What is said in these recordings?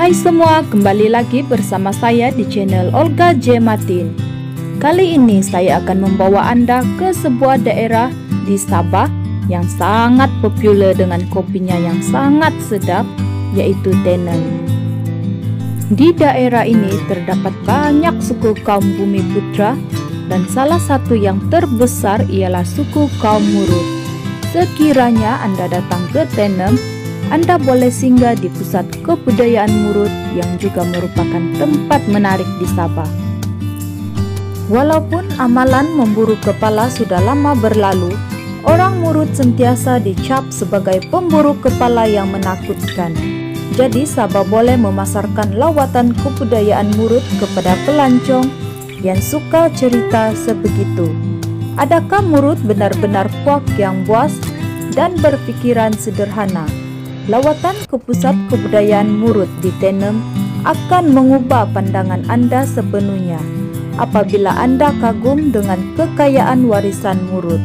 Hai semua, kembali lagi bersama saya di channel Olga J. Martin. Kali ini saya akan membawa Anda ke sebuah daerah di Sabah yang sangat populer dengan kopinya yang sangat sedap, yaitu Tenem. Di daerah ini terdapat banyak suku kaum Bumiputra dan salah satu yang terbesar ialah suku kaum Murut. Sekiranya Anda datang ke Tenem, Anda boleh singgah di pusat kebudayaan Murut yang juga merupakan tempat menarik di Sabah. Walaupun amalan memburu kepala sudah lama berlalu, orang Murut sentiasa dicap sebagai pemburu kepala yang menakutkan. Jadi Sabah boleh memasarkan lawatan kebudayaan Murut kepada pelancong yang suka cerita sebegitu. Adakah Murut benar-benar puak yang buas dan berpikiran sederhana? Lawatan ke pusat kebudayaan Murut di Tenem akan mengubah pandangan Anda sepenuhnya apabila Anda kagum dengan kekayaan warisan Murut.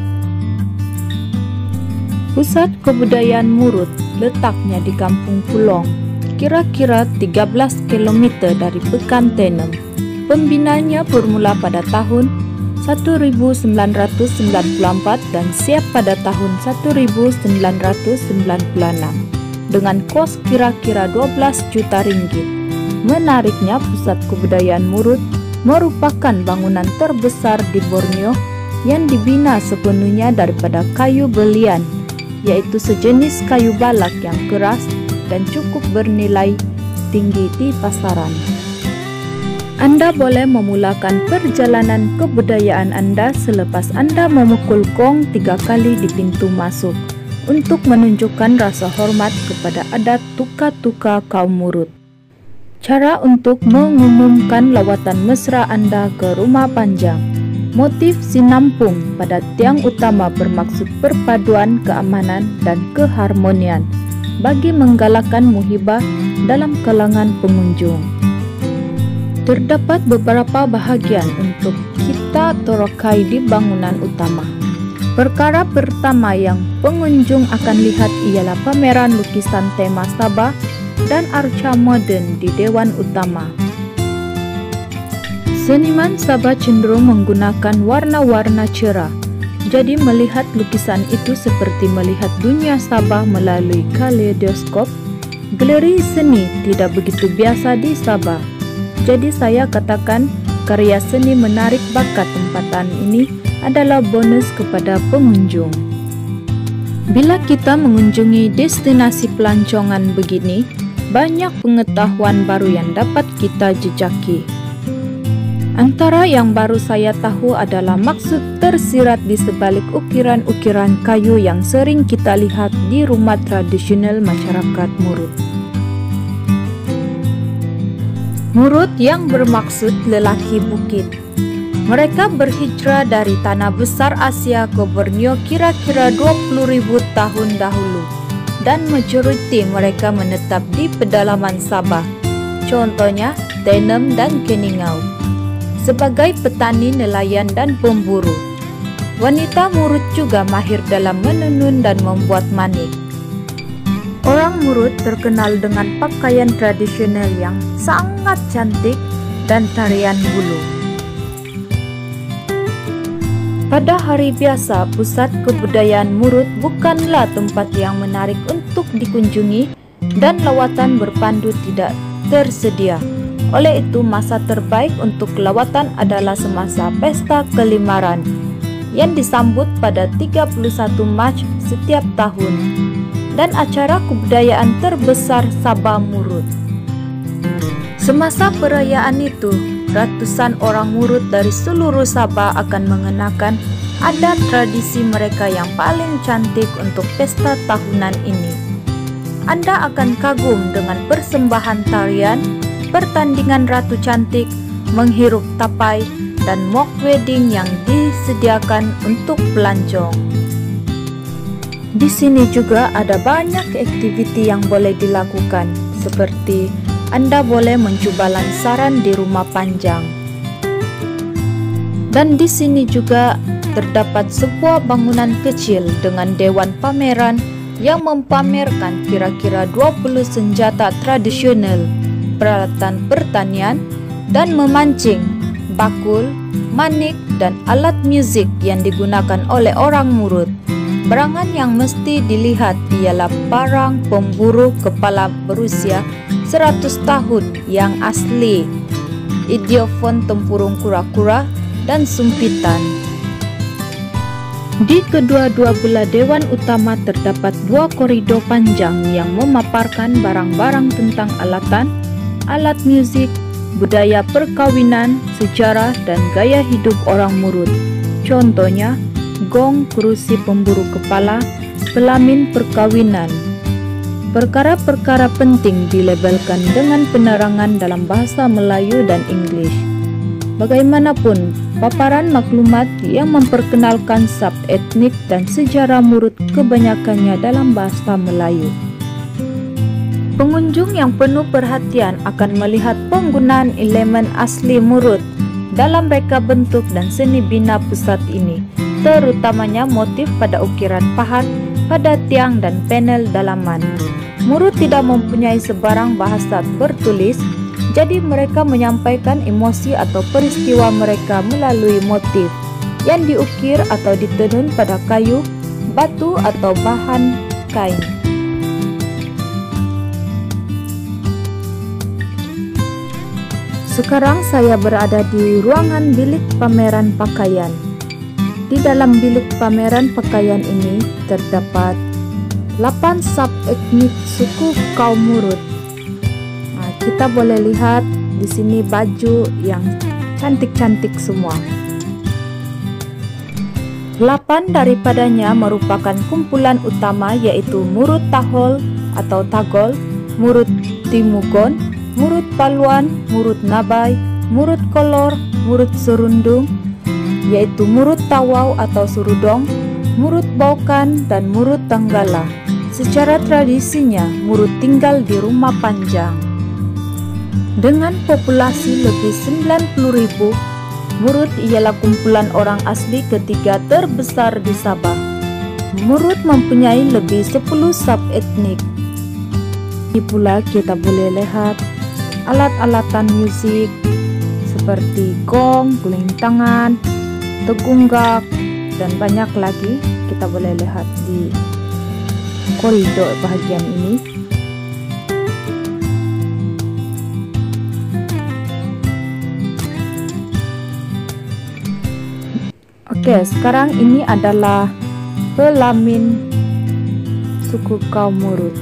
Pusat kebudayaan Murut letaknya di Kampung Pulong, kira-kira 13 km dari Pekan Tenem. Pembinaannya bermula pada tahun 1994 dan siap pada tahun 1996 dengan kos kira-kira 12 juta ringgit. Menariknya, pusat kebudayaan Murut merupakan bangunan terbesar di Borneo yang dibina sepenuhnya daripada kayu belian, yaitu sejenis kayu balak yang keras dan cukup bernilai tinggi di pasaran. Anda boleh memulakan perjalanan kebudayaan Anda selepas Anda memukul gong 3 kali di pintu masuk untuk menunjukkan rasa hormat kepada adat tuka-tuka kaum Murut. Cara untuk mengumumkan lawatan mesra Anda ke rumah panjang. Motif sinampung pada tiang utama bermaksud perpaduan keamanan dan keharmonian bagi menggalakkan muhibah dalam kalangan pengunjung. Terdapat beberapa bahagian untuk kita torokai di bangunan utama. Perkara pertama yang pengunjung akan lihat ialah pameran lukisan tema Sabah dan arca moden di Dewan Utama. Seniman Sabah cenderung menggunakan warna-warna cerah, jadi melihat lukisan itu seperti melihat dunia Sabah melalui kaleidoskop. Galeri seni tidak begitu biasa di Sabah, jadi saya katakan karya seni menarik bakat tempatan ini adalah bonus kepada pengunjung. Bila kita mengunjungi destinasi pelancongan begini, banyak pengetahuan baru yang dapat kita jejaki. Antara yang baru saya tahu adalah maksud tersirat di sebalik ukiran-ukiran kayu yang sering kita lihat di rumah tradisional masyarakat Murut. Murut yang bermaksud lelaki bukit. Mereka berhijrah dari tanah besar Asia ke Borneo kira-kira 20.000 tahun dahulu dan majoriti mereka menetap di pedalaman Sabah, contohnya Tenem dan Keningau, sebagai petani, nelayan dan pemburu. Wanita Murut juga mahir dalam menenun dan membuat manik. Orang Murut terkenal dengan pakaian tradisional yang sangat cantik dan tarian bulu. Pada hari biasa, pusat kebudayaan Murut bukanlah tempat yang menarik untuk dikunjungi dan lawatan berpandu tidak tersedia. Oleh itu, masa terbaik untuk lawatan adalah semasa pesta kelimaran yang disambut pada 31 Mac setiap tahun dan acara kebudayaan terbesar Sabah Murut. Semasa perayaan itu, ratusan orang Murut dari seluruh Sabah akan mengenakan adat tradisi mereka yang paling cantik untuk pesta tahunan ini. Anda akan kagum dengan persembahan tarian, pertandingan ratu cantik, menghirup tapai, dan mock wedding yang disediakan untuk pelancong. Di sini juga ada banyak aktiviti yang boleh dilakukan, seperti Anda boleh mencoba lansaran di rumah panjang. Dan di sini juga terdapat sebuah bangunan kecil dengan dewan pameran yang mempamerkan kira-kira 20 senjata tradisional peralatan pertanian dan memancing, bakul, manik, dan alat musik yang digunakan oleh orang Murut. Barangan yang mesti dilihat ialah parang pemburu kepala berusia 100 tahun yang asli, idiofon tempurung kura-kura, dan sumpitan. Di kedua-dua belah dewan utama terdapat 2 koridor panjang yang memaparkan barang-barang tentang alatan, alat musik, budaya perkawinan, sejarah, dan gaya hidup orang Murut. Contohnya, gong, kerusi pemburu kepala, pelamin perkawinan. Perkara-perkara penting dilabelkan dengan penerangan dalam bahasa Melayu dan English. Bagaimanapun, paparan maklumat yang memperkenalkan sub-etnik dan sejarah Murut kebanyakannya dalam bahasa Melayu. Pengunjung yang penuh perhatian akan melihat penggunaan elemen asli Murut dalam reka bentuk dan seni bina pusat ini, terutamanya motif pada ukiran pahat, pada tiang dan panel dalaman. Murut tidak mempunyai sebarang bahasa bertulis, jadi mereka menyampaikan emosi atau peristiwa mereka melalui motif yang diukir atau ditenun pada kayu, batu, atau bahan kain. Sekarang saya berada di ruangan bilik pameran pakaian. Di dalam bilik pameran pakaian ini terdapat 8 sub-etnik suku kaum Murut. Nah, kita boleh lihat di sini baju yang cantik-cantik semua. 8 daripadanya merupakan kumpulan utama, yaitu Murut Tahol atau Tagol, Murut Timugon, Murut Paluan, Murut Nabai, Murut Kolor, Murut Serundung, yaitu Murut Tawau atau Surudong, Murut Baukan, dan Murut Tanggala. Secara tradisinya, Murut tinggal di rumah panjang. Dengan populasi lebih 90.000, Murut ialah kumpulan orang asli ketiga terbesar di Sabah. Murut mempunyai lebih 10 sub-etnik. Ini pula kita boleh lihat alat-alatan musik seperti gong, kulintangan, tegunggak, dan banyak lagi kita boleh lihat di koridor bahagian ini. Oke, sekarang ini adalah pelamin suku kaum Murut.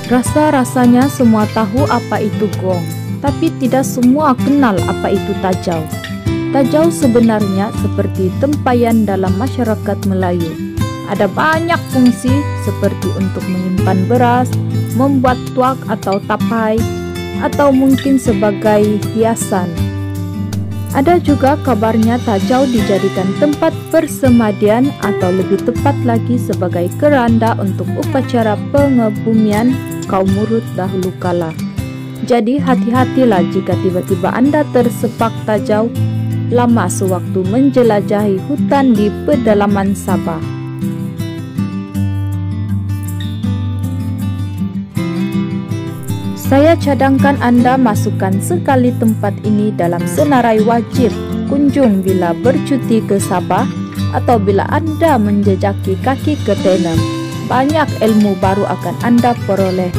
Rasa-rasanya semua tahu apa itu gong, tapi tidak semua kenal apa itu tajau. Tajau sebenarnya seperti tempayan dalam masyarakat Melayu. Ada banyak fungsi seperti untuk menyimpan beras, membuat tuak atau tapai, atau mungkin sebagai hiasan. Ada juga kabarnya tajau dijadikan tempat persemadian atau lebih tepat lagi sebagai keranda untuk upacara pengebumian kaum Murut dahulu kala. Jadi hati-hatilah jika tiba-tiba Anda tersepak tajau lama sewaktu menjelajahi hutan di pedalaman Sabah. Saya cadangkan Anda masukkan sekali tempat ini dalam senarai wajib kunjung bila bercuti ke Sabah atau bila Anda menjejaki kaki ke Tenem. Banyak ilmu baru akan Anda peroleh